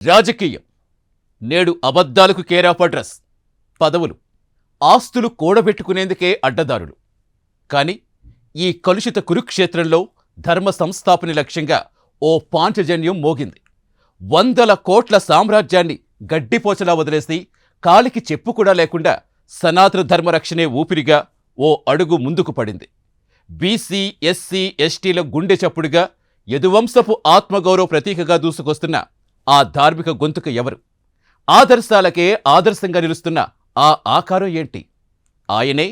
రాజకీయం నేడు అబద్ధాలకు care of address. పదవులు, ఆస్తులు కూడబెట్టుకునేందుకే అడ్డదారులు. కానీ ఈ కలుషిత కురుక్షేత్రంలో ధర్మ సంస్థాపన లక్ష్యంగా ఓ పాంచజన్యం మోగింది. 100 కోట్ల సామ్రాజ్యాన్ని గడ్డిపోచలా వదిలేసి కాలికి చెప్పు కూడా లేకుండా సనాతన ధర్మరక్షణే ఊపిరిగా ఓ అడుగు ముందుకు పడింది. బీసీ, ఎస్సీ, ఎస్టీల గుండె చప్పుడుగా, యదువంశపు ఆత్మగౌరవ ప్రతీకగా దూసుకొస్తున్న ఆ ధార్మిక గొంతుక ఎవరు? ఆదర్శాలకే ఆదర్శంగా నిలుస్తున్న ఆ ఆకారం ఏంటి? ఆయనే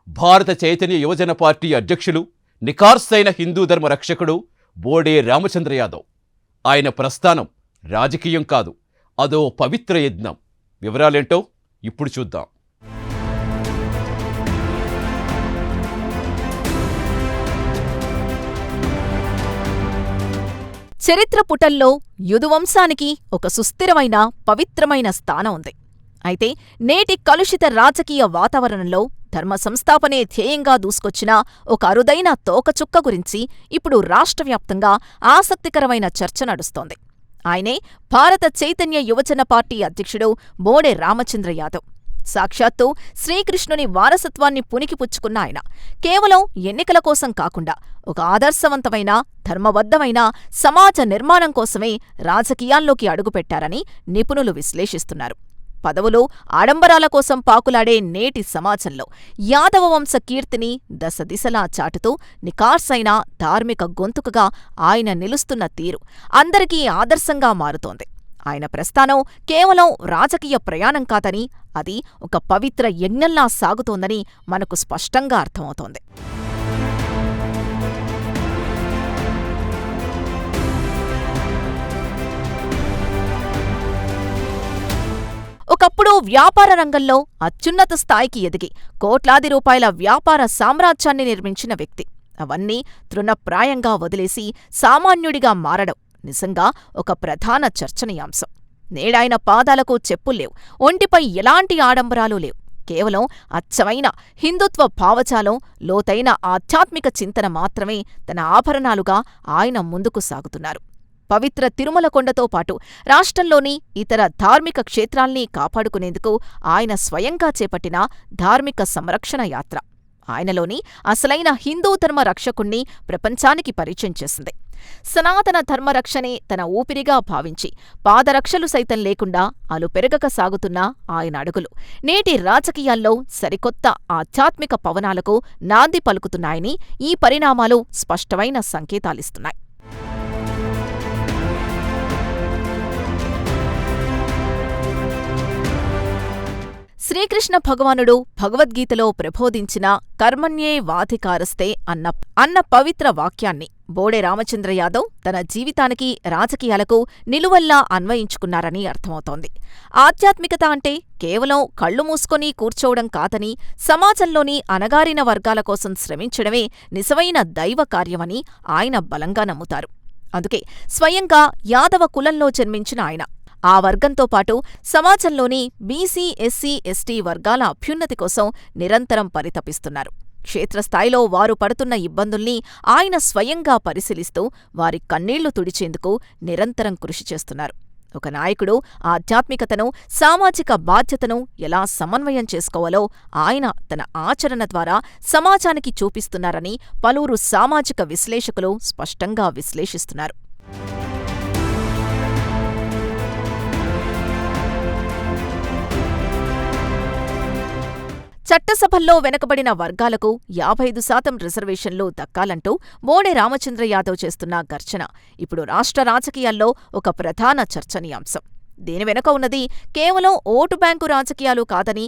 భారత చైతన్య యువజన పార్టీ అధ్యక్షులు, నిఖార్సైన హిందూ ధర్మ రక్షకుడు బోడే రామచంద్ర యాదవ్. ఆయన ప్రస్థానం రాజకీయం కాదు, అదో పవిత్ర యజ్ఞం. వివరాలేంటో ఇప్పుడు చూద్దాం. చరిత్ర పుటల్లో యదువంశానికి ఒక సుస్థిరమైన, పవిత్రమైన స్థానం ఉంది. అయితే నేటి కలుషిత రాజకీయ వాతావరణంలో ధర్మ సంస్థాపనే ధ్యేయంగా దూసుకొచ్చిన ఒక అరుదైన తోకచుక్క గురించి ఇప్పుడు రాష్ట్రవ్యాప్తంగా ఆసక్తికరమైన చర్చ నడుస్తోంది. ఆయనే భారత చైతన్య యువజన పార్టీ అధ్యక్షుడు బోడే రామచంద్ర యాదవ్. సాక్షాత్తు శ్రీకృష్ణుని వారసత్వాన్ని పుణికిపుచ్చుకున్న ఆయన కేవలం ఎన్నికల కోసం కాకుండా ఒక ఆదర్శవంతమైన, ధర్మబద్ధమైన సమాజ నిర్మాణం కోసమే రాజకీయాల్లోకి అడుగుపెట్టారని నిపుణులు విశ్లేషిస్తున్నారు. పదవులు, ఆడంబరాల కోసం పాకులాడే నేటి సమాజంలో యాదవ వంశ కీర్తిని దశదిశలా చాటుతూ నిఖార్సైన ధార్మిక గొంతుకగా ఆయన నిలుస్తున్న తీరు అందరికీ ఆదర్శంగా మారుతోంది. ఆయన ప్రస్థానం కేవలం రాజకీయ ప్రయాణం కాదని, అది ఒక పవిత్ర యజ్ఞంలా సాగుతోందని మనకు స్పష్టంగా అర్థమవుతోంది. ఒకప్పుడు వ్యాపార రంగంలో అత్యున్నత స్థాయికి ఎదిగి కోట్లాది రూపాయల వ్యాపార సామ్రాజ్యాన్ని నిర్మించిన వ్యక్తి అవన్నీ తృణప్రాయంగా వదిలేసి సామాన్యుడిగా మారడం నిజంగా ఒక ప్రధాన చర్చనీయాంశం. నేడాయన పాదాలకు చెప్పుల్లేవు, ఒంటిపై ఎలాంటి ఆడంబరాలు లేవు. కేవలం అచ్చమైన హిందుత్వ భావజాలం, లోతైన ఆధ్యాత్మిక చింతన మాత్రమే తన ఆభరణాలుగా ఆయన ముందుకు సాగుతున్నారు. పవిత్ర తిరుమల కొండతో పాటు రాష్ట్రంలోని ఇతర ధార్మిక క్షేత్రాల్ని కాపాడుకునేందుకు ఆయన స్వయంగా చేపట్టిన ధార్మిక సంరక్షణ యాత్ర ఆయనలోని అసలైన హిందూ ధర్మ రక్షకుణ్ణి ప్రపంచానికి పరిచయం చేసింది. సనాతన ధర్మరక్షణే తన ఊపిరిగా భావించి పాదరక్షలు సైతం లేకుండా అలుపెరగక సాగుతున్న ఆయన అడుగులు నేటి రాజకీయాల్లో సరికొత్త ఆధ్యాత్మిక పవనాలకు నాంది పలుకుతున్నాయని ఈ పరిణామాలు స్పష్టమైన సంకేతాలిస్తున్నాయి. శ్రీకృష్ణ భగవానుడు భగవద్గీతలో ప్రబోధించిన కర్మణ్యేవాధికారస్తే అన్న పవిత్ర వాక్యాన్ని బోడే రామచంద్ర యాదవ్ తన జీవితానికి, రాజకీయాలకు నిలువల్లా అన్వయించుకున్నారని అర్థమవుతోంది. ఆధ్యాత్మికత అంటే కేవలం కళ్ళు మూసుకొని కూర్చోవడం కాదని, సమాజంలోని అణగారిన వర్గాల కోసం శ్రమించడమే నిజమైన దైవ కార్యమని ఆయన బలంగా నమ్ముతారు. అందుకే స్వయంగా యాదవ కులంలో జన్మించిన ఆయన ఆ వర్గంతో పాటు సమాజంలోని బీసీ, ఎస్సీ, ఎస్టీ వర్గాల అభ్యున్నతి కోసం నిరంతరం పరితపిస్తున్నారు. క్షేత్రస్థాయిలో వారు పడుతున్న ఇబ్బందుల్ని ఆయన స్వయంగా పరిశీలిస్తూ వారి కన్నీళ్లు తుడిచేందుకు నిరంతరం కృషి చేస్తున్నారు. ఒక నాయకుడు ఆధ్యాత్మికతను, సామాజిక బాధ్యతను ఎలా సమన్వయం చేసుకోవాలో ఆయన తన ఆచరణ ద్వారా సమాజానికి చూపిస్తున్నారని పలువురు సామాజిక విశ్లేషకులు స్పష్టంగా విశ్లేషిస్తున్నారు. చట్టసభల్లో వెనకబడిన వర్గాలకు 55% రిజర్వేషన్లు దక్కాలంటూ బోడే రామచంద్ర యాదవ్ చేస్తున్న గర్జన ఇప్పుడు రాష్ట్ర రాజకీయాల్లో ఒక ప్రధాన చర్చనీయాంశం. దీని వెనుక ఉన్నది కేవలం ఓటు బ్యాంకు రాజకీయాలు కాదని,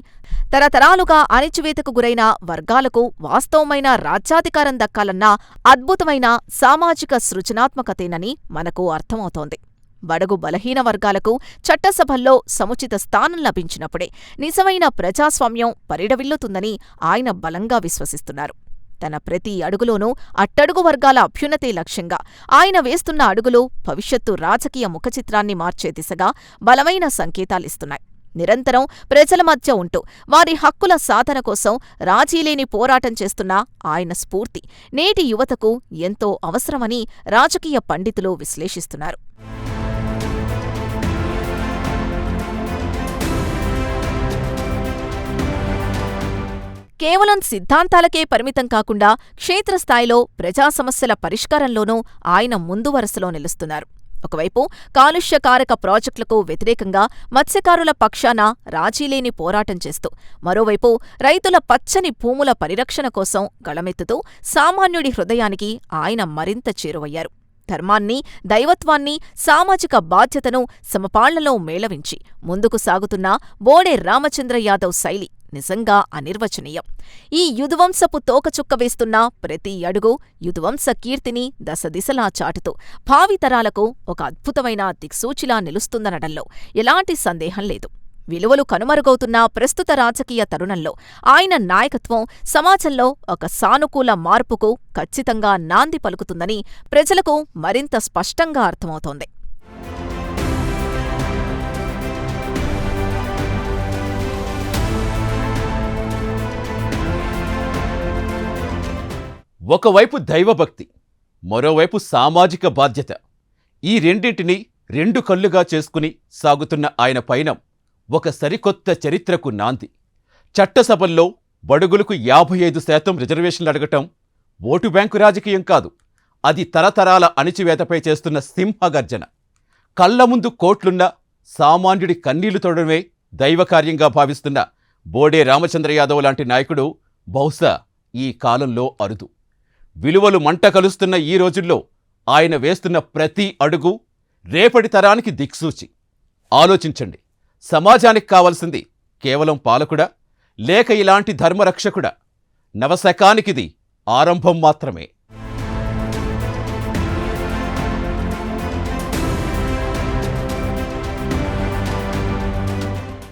తరతరాలుగా అణిచివేతకు గురైన వర్గాలకు వాస్తవమైన రాజ్యాధికారం దక్కాలన్న అద్భుతమైన సామాజిక సృజనాత్మకతేనని మనకు అర్థమవుతోంది. బడుగు బలహీన వర్గాలకు చట్టసభల్లో సముచిత స్థానం లభించినప్పుడే నిజమైన ప్రజాస్వామ్యం పరిఢవిల్లుతుందని ఆయన బలంగా విశ్వసిస్తున్నారు. తన ప్రతి అడుగులోనూ అట్టడుగు వర్గాల అభ్యున్నతే లక్ష్యంగా ఆయన వేస్తున్న అడుగులు భవిష్యత్తు రాజకీయ ముఖచిత్రాన్ని మార్చే దిశగా బలమైన సంకేతాలిస్తున్నాయి. నిరంతరం ప్రజల మధ్య ఉంటూ వారి హక్కుల సాధన కోసం రాజీలేని పోరాటం చేస్తున్న ఆయన స్ఫూర్తి నేటి యువతకు ఎంతో అవసరమని రాజకీయ పండితులు విశ్లేషిస్తున్నారు. కేవలం సిద్ధాంతాలకే పరిమితం కాకుండా క్షేత్రస్థాయిలో ప్రజా సమస్యల పరిష్కారంలోనూ ఆయన ముందు వరుసలో నిలుస్తున్నారు. ఒకవైపు కాలుష్యకారక ప్రాజెక్టులకు వ్యతిరేకంగా మత్స్యకారుల పక్షాన రాజీలేని పోరాటం చేస్తూ, మరోవైపు రైతుల పచ్చని భూముల పరిరక్షణ కోసం గళమెత్తుతూ సామాన్యుడి హృదయానికి ఆయన మరింత చేరువయ్యారు. ధర్మాన్ని, దైవత్వాన్ని, సామాజిక బాధ్యతను సమపాళ్లలో మేళవించి ముందుకు సాగుతున్న బోడే రామచంద్ర యాదవ్ శైలి నిజంగా అనిర్వచనీయం. ఈ యుదువంశపు తోకచుక్క వేస్తున్న ప్రతి అడుగు యుదువంశ కీర్తిని దశదిశలా చాటుతూ భావితరాలకు ఒక అద్భుతమైన దిక్సూచిలా నిలుస్తుందనడంలో ఎలాంటి సందేహం లేదు. విలువలు కనుమరుగవుతున్న ప్రస్తుత రాజకీయ తరుణంలో ఆయన నాయకత్వం సమాజంలో ఒక సానుకూల మార్పుకు ఖచ్చితంగా నాంది పలుకుతుందని ప్రజలకు మరింత స్పష్టంగా అర్థమవుతోంది. ఒకవైపు దైవభక్తి, మరోవైపు సామాజిక బాధ్యత, ఈ రెండింటినీ రెండు కళ్ళుగా చేసుకుని సాగుతున్న ఆయన పయనం ఒక సరికొత్త చరిత్రకు నాంది. చట్టసభల్లో బడుగులకు 55% రిజర్వేషన్లు అడగటం ఓటు బ్యాంకు రాజకీయం కాదు, అది తరతరాల అణిచివేతపై చేస్తున్న సింహగర్జన. కళ్ల ముందు కోట్లున్న సామాన్యుడి కన్నీళ్లు తోడడమే దైవకార్యంగా భావిస్తున్న బోడే రామచంద్ర యాదవ్ లాంటి నాయకుడు బహుశా ఈ కాలంలో అరుదు. విలువలు మంట కలుస్తున్న ఈ రోజుల్లో ఆయన వేస్తున్న ప్రతి అడుగు రేపటి తరానికి దిక్సూచి. ఆలోచించండి, సమాజానికి కావలసింది కేవలం పాలకుడా, లేక ఇలాంటి ధర్మరక్షకుడా? నవశకానికిది ఆరంభం మాత్రమే.